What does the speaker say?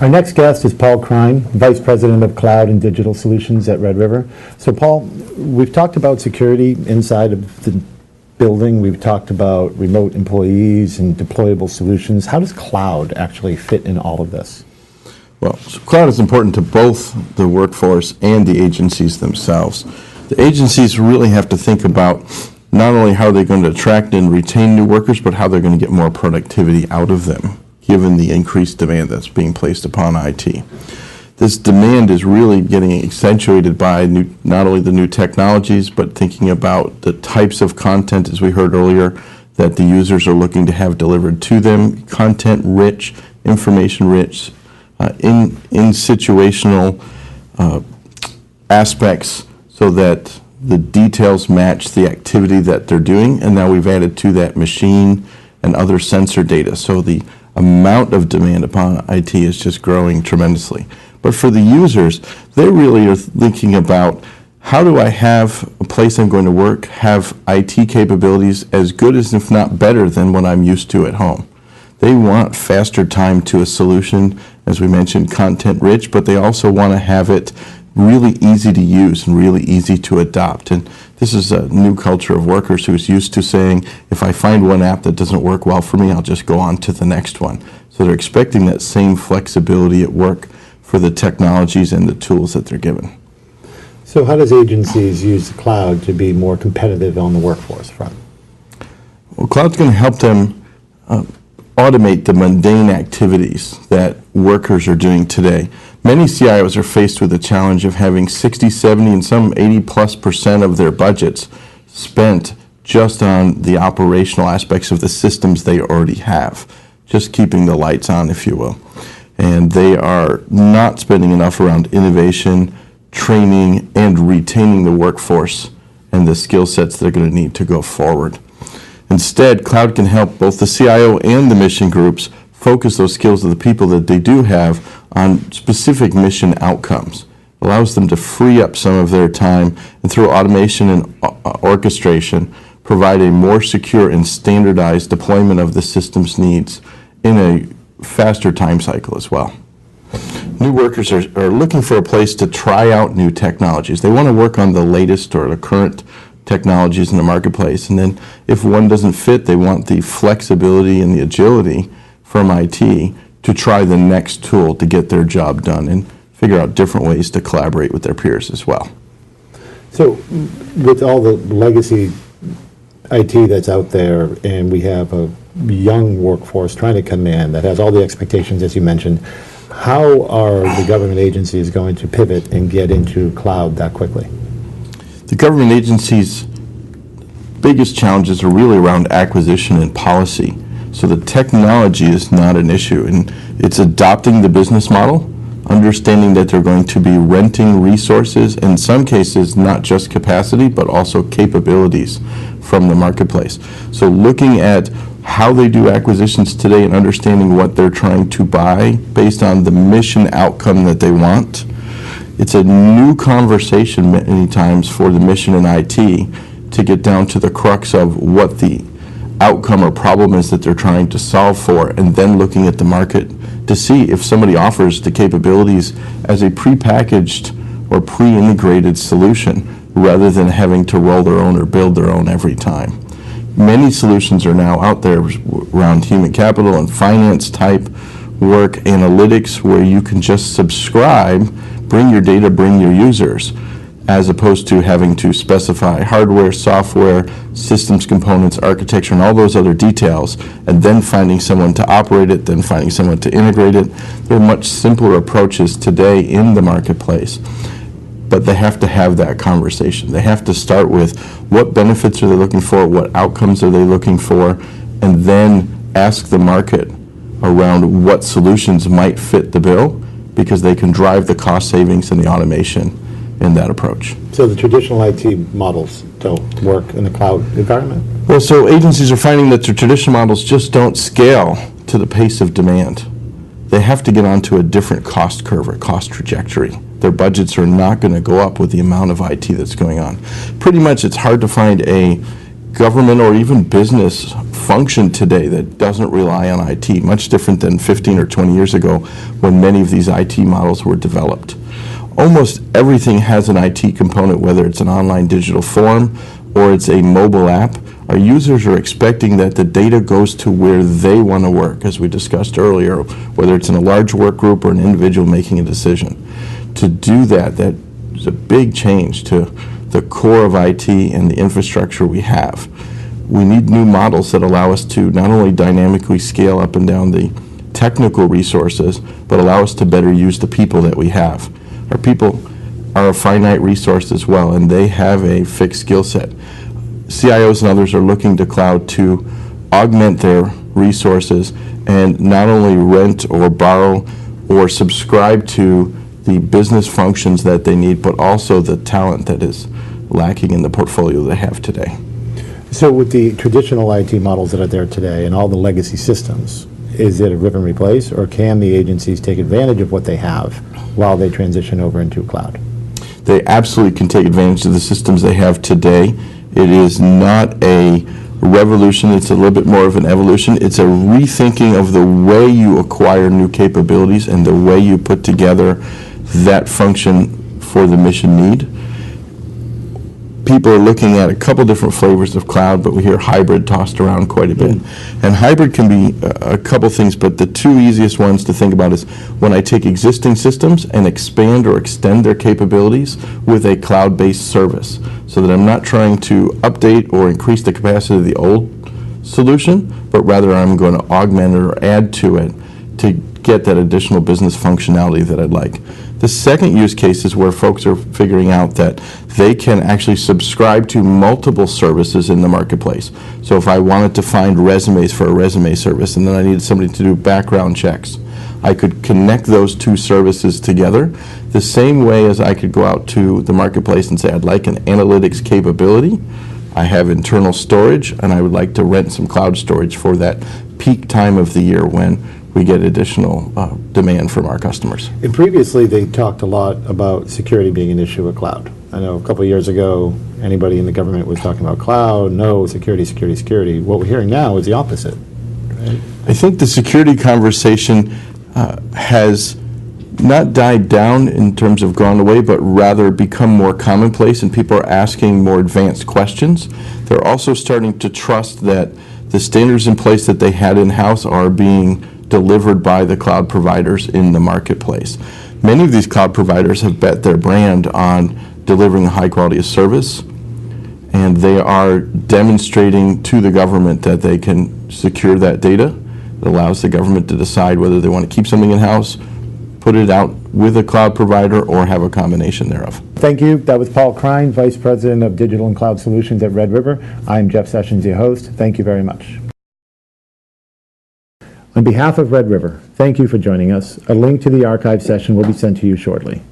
Our next guest is Paul Krein, Vice President of Cloud and Digital Solutions at Red River. So Paul, we've talked about security inside of the building. We've talked about remote employees and deployable solutions. How does cloud actually fit in all of this? Well, so cloud is important to both the workforce and the agencies themselves. The agencies really have to think about not only how they're going to attract and retain new workers, but how they're going to get more productivity out of them, given the increased demand that's being placed upon IT. This demand is really getting accentuated by not only the new technologies, but thinking about the types of content, as we heard earlier, that the users are looking to have delivered to them, content-rich, information-rich, in situational aspects, so that the details match the activity that they're doing. And now we've added to that machine and other sensor data. So the amount of demand upon IT is just growing tremendously. But for the users, they really are thinking about, how do I have a place I'm going to work, have IT capabilities as good as, if not better than, what I'm used to at home. They want faster time to a solution, as we mentioned, content rich, but they also want to have it really easy to use and really easy to adopt. And this is a new culture of workers who's used to saying, if I find one app that doesn't work well for me, I'll just go on to the next one. So they're expecting that same flexibility at work for the technologies and the tools that they're given. So how does agencies use the cloud to be more competitive on the workforce front? Well, cloud's going to help them automate the mundane activities that workers are doing today. Many CIOs are faced with the challenge of having 60, 70, and some 80+% of their budgets spent just on the operational aspects of the systems they already have, just keeping the lights on, if you will. And they are not spending enough around innovation, training, and retaining the workforce and the skill sets they're going to need to go forward. Instead, cloud can help both the CIO and the mission groups focus those skills of the people that they do have on specific mission outcomes. It allows them to free up some of their time, and through automation and orchestration, provide a more secure and standardized deployment of the system's needs in a faster time cycle as well. New workers are looking for a place to try out new technologies. They want to work on the latest or the current technologies in the marketplace, and then if one doesn't fit, they want the flexibility and the agility from IT to try the next tool to get their job done and figure out different ways to collaborate with their peers as well. So with all the legacy IT that's out there, and we have a young workforce trying to come in that has all the expectations, as you mentioned, how are the government agencies going to pivot and get into cloud that quickly? The government agencies' biggest challenges are really around acquisition and policy. So the technology is not an issue, and it's adopting the business model, understanding that they're going to be renting resources, in some cases not just capacity, but also capabilities from the marketplace. So looking at how they do acquisitions today and understanding what they're trying to buy based on the mission outcome that they want. It's a new conversation many times for the mission in IT to get down to the crux of what the outcome or problem is that they're trying to solve for, and then looking at the market to see if somebody offers the capabilities as a prepackaged or pre-integrated solution rather than having to roll their own or build their own every time. Many solutions are now out there around human capital and finance type work, analytics, where you can just subscribe, bring your data, bring your users, as opposed to having to specify hardware, software, systems components, architecture, and all those other details, and then finding someone to operate it, then finding someone to integrate it. There are much simpler approaches today in the marketplace, but they have to have that conversation. They have to start with what benefits are they looking for, what outcomes are they looking for, and then ask the market around what solutions might fit the bill, because they can drive the cost savings and the automation in that approach. So the traditional IT models don't work in the cloud environment? Well, so agencies are finding that their traditional models just don't scale to the pace of demand. They have to get onto a different cost curve or cost trajectory. Their budgets are not going to go up with the amount of IT that's going on. Pretty much it's hard to find a government or even business function today that doesn't rely on IT, much different than 15 or 20 years ago when many of these IT models were developed. Almost everything has an IT component, whether it's an online digital form or it's a mobile app. Our users are expecting that the data goes to where they want to work, as we discussed earlier, whether it's in a large work group or an individual making a decision. To do that, that is a big change to the core of IT and the infrastructure we have. We need new models that allow us to not only dynamically scale up and down the technical resources, but allow us to better use the people that we have. Our people are a finite resource as well, and they have a fixed skill set. CIOs and others are looking to cloud to augment their resources and not only rent or borrow or subscribe to the business functions that they need, but also the talent that is lacking in the portfolio they have today. So with the traditional IT models that are there today and all the legacy systems, is it a rip and replace, or can the agencies take advantage of what they have while they transition over into cloud? They absolutely can take advantage of the systems they have today. It is not a revolution, it's a little bit more of an evolution. It's a rethinking of the way you acquire new capabilities and the way you put together that function for the mission need. People are looking at a couple different flavors of cloud, but we hear hybrid tossed around quite a bit. And hybrid can be a couple things, but the two easiest ones to think about is when I take existing systems and expand or extend their capabilities with a cloud-based service, so that I'm not trying to update or increase the capacity of the old solution, but rather I'm going to augment it or add to it to get that additional business functionality that I'd like. The second use case is where folks are figuring out that they can actually subscribe to multiple services in the marketplace. So if I wanted to find resumes for a resume service and then I needed somebody to do background checks, I could connect those two services together the same way as I could go out to the marketplace and say, I'd like an analytics capability, I have internal storage, and I would like to rent some cloud storage for that peak time of the year when we get additional demand from our customers. And previously, they talked a lot about security being an issue with cloud. I know a couple of years ago, anybody in the government was talking about cloud, no, security, security, security. What we're hearing now is the opposite, right? I think the security conversation has not died down in terms of gone away, but rather become more commonplace, and people are asking more advanced questions. They're also starting to trust that the standards in place that they had in-house are being delivered by the cloud providers in the marketplace. Many of these cloud providers have bet their brand on delivering a high quality of service, and they are demonstrating to the government that they can secure that data. It allows the government to decide whether they want to keep something in-house, put it out with a cloud provider, or have a combination thereof. Thank you. That was Paul Krein, Vice President of Digital and Cloud Solutions at Red River. I'm Jeff Sessions, your host. Thank you very much. On behalf of Red River, thank you for joining us. A link to the archive session will be sent to you shortly.